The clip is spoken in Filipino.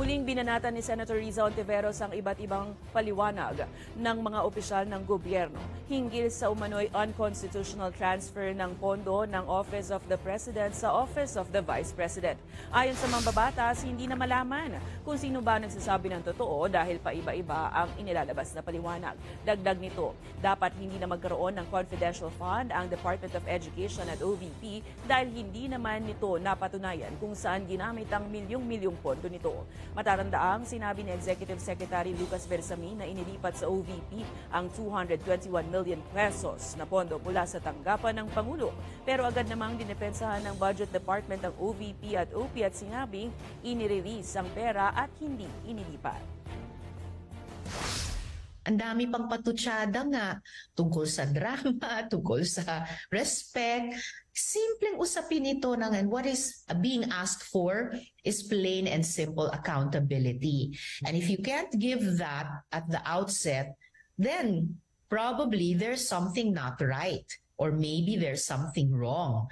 Muling binanatan ni Senator Riza Ontiveros ang iba't ibang paliwanag ng mga opisyal ng gobyerno hinggil sa umano'y unconstitutional transfer ng pondo ng Office of the President sa Office of the Vice President. Ayon sa mambabatas, hindi na malaman kung sino ba nagsasabi ng totoo dahil paiba-iba ang inilalabas na paliwanag. Dagdag nito, dapat hindi na magkaroon ng confidential fund ang Department of Education at OVP dahil hindi naman nito napatunayan kung saan ginamit ang milyong-milyong pondo nito. Matatandaang sinabi ni Executive Secretary Lucas Bersamin na inilipat sa OVP ang 221 million pesos na pondo mula sa tanggapan ng Pangulo. Pero agad namang dinepensahan ng Budget Department ang OVP at OP at sinabing inirelease ang pera at hindi inilipat. Ang dami pang patutsada nga tungkol sa drama, tungkol sa respect. Simpleng usapin ito and what is being asked for is plain and simple accountability. And if you can't give that at the outset, then probably there's something not right or maybe there's something wrong.